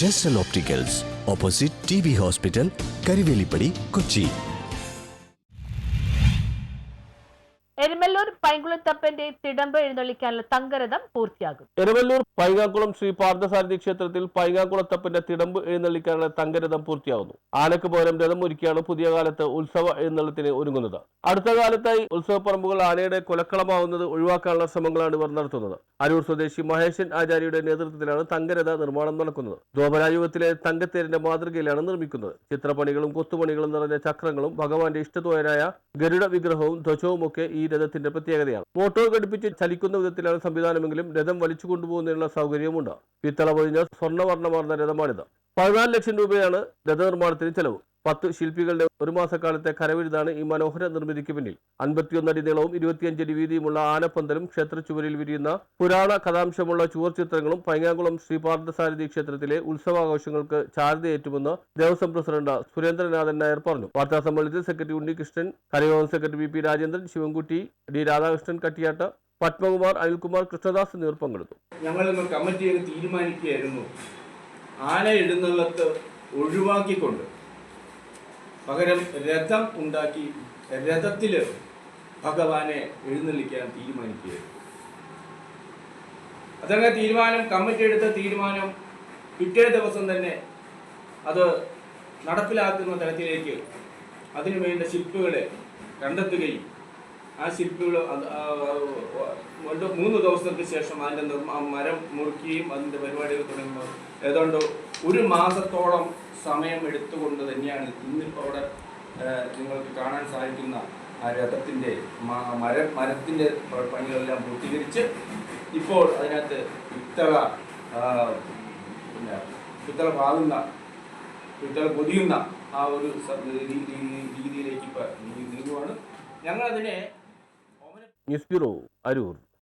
ജെസ്റ്റൽ opticals, opposite TB hospital, Karivelippadi, Kochi. Erumalloor പൈങ്കുളത്തപ്പന്റെ തിടമ്പ് എഴുന്നള്ളിക്കാനുള്ള തങ്കരഥം പൂർത്തിയാകും. എരുമല്ലൂർ പൈങ്ങാക്കുളം ശ്രീ പാർത്ഥസാരഥി ക്ഷേത്രത്തിൽ പൈങ്ങാക്കുളത്തപ്പന്റെ തിടമ്പ് എഴുന്നള്ളിക്കാനുള്ള തങ്കരഥം പൂർത്തിയാകുന്നു. ആനക്ക് പകരം രഥം ഒരുക്കിയാണ് പുതിയ കാലത്ത് ഉത്സവ എഴുന്നള്ളത്തിന് ഒരുങ്ങുന്നത്. അടുത്ത കാലത്തായി ഉത്സവപ്പറമ്പുകൾ ആനയുടെ കൊലക്കളമാവുന്നത് ഒഴിവാക്കാനുള്ള ശ്രമങ്ങളാണ് ഇവർ നടത്തുന്നത്. അരൂർ സ്വദേശി മഹേശൻ ആചാര്യയുടെ നേതൃത്വത്തിലാണ് തങ്കരഥ നിർമ്മാണം നടക്കുന്നത്. ദ്വാപരായുഗത്തിലെ തങ്കത്തേരിന്റെ മാതൃകയിലാണ് നിർമ്മിക്കുന്നത്. ചിത്രപ്പണികളും കൊത്തുപണികളും നിറഞ്ഞ ചക്രങ്ങളും ഭഗവാന്റെ ഇഷ്ടത്തോയനായ ഗരുഡ വിഗ്രഹവും ധ്വജവുമൊക്കെ ഈ രഥത്തിന്റെ പ്രത്യേകതയാണ്. മോട്ടോർ ഘടിപ്പിച്ച് ചലിക്കുന്ന വിധത്തിലാണ് സംവിധാനമെങ്കിലും രഥം വലിച്ചു കൊണ്ടുപോകുന്നതിനുള്ള സൗകര്യമുണ്ട്. പിത്തള പൊതിഞ്ഞ സ്വർണ്ണവർണ്ണമാർന്ന രഥമാണിത്. 14 ലക്ഷം രൂപയാണ് രഥനിർമ്മാണത്തിന് ചെലവ്. 10 ശില്പികളുടെ ഒരു മാസക്കാലത്തെ കരവിരുതാണ് ഈ മനോഹര നിർമ്മിതിക്ക് പിന്നിൽ. 51 അടി നീളവും 25 അടി വീതിയുമുള്ള ആനപ്പന്തലും ക്ഷേത്രച്ചുവരിൽ വിരിയുന്ന പുരാണ കഥാംശമുള്ള ചുവർ ചിത്രങ്ങളും പൈങ്ങാകുളം ശ്രീ പാർത്ഥസാരഥി ക്ഷേത്രത്തിലെ ഉത്സവാഘോഷങ്ങൾക്ക് ചാരുതയേറ്റുമെന്ന് ദേവസ്വം പ്രസിഡന്റ് സുരേന്ദ്രനാഥൻ നായർ പറഞ്ഞു. വാർത്താ സമ്മേളനത്തിൽ secretary Unnikrishnan, Karayogam secretary VP Rajendran, Sivankutty, D Radhakrishnan Kattiyattu, Padmakumar, Anilkumar, Krishnadas എന്നിവർ പങ്കെടുത്തു. ഞങ്ങൾ കമ്മിറ്റി തീരുമാനിക്കുകയായിരുന്നു, ആന എഴുന്നള്ളത്ത് ഒഴിവാക്കിക്കൊണ്ട് പകരം രഥം ഉണ്ടാക്കി രഥത്തിൽ ഭഗവാനെ എഴുന്നള്ളിക്കാൻ തീരുമാനിക്കുകയായിരുന്നു. അതങ്ങനെ കമ്മിറ്റി എടുത്ത തീരുമാനം പിറ്റേ ദിവസം തന്നെ അത് നടപ്പിലാക്കുന്ന തരത്തിലേക്ക് അതിനുവേണ്ട ശില്പികളെ കണ്ടെത്തുകയും ആ ശില്പികൾ 3 ദിവസത്തിന് ശേഷം അതിൻ്റെ മരം മുറിക്കുകയും അതിൻ്റെ പരിപാടികൾ തുടങ്ങുമ്പോൾ ഏതാണ്ട് 1 മാസത്തോളം സമയം എടുത്തുകൊണ്ട് തന്നെയാണ് ഇന്നിപ്പോൾ അവിടെ നിങ്ങൾക്ക് കാണാൻ സാധിക്കുന്ന ആ രഥത്തിൻ്റെ മരത്തിൻ്റെ പണികളെല്ലാം പൂർത്തീകരിച്ച് ഇപ്പോൾ അതിനകത്ത് പിത്തള പൊതിയുന്ന ആ ഒരു രീതിയിലേക്ക് ഇപ്പോൾ നീങ്ങുവാണ്. ഞങ്ങളതിനെ ന്യൂസ് ബ്യൂറോ, അരൂർ.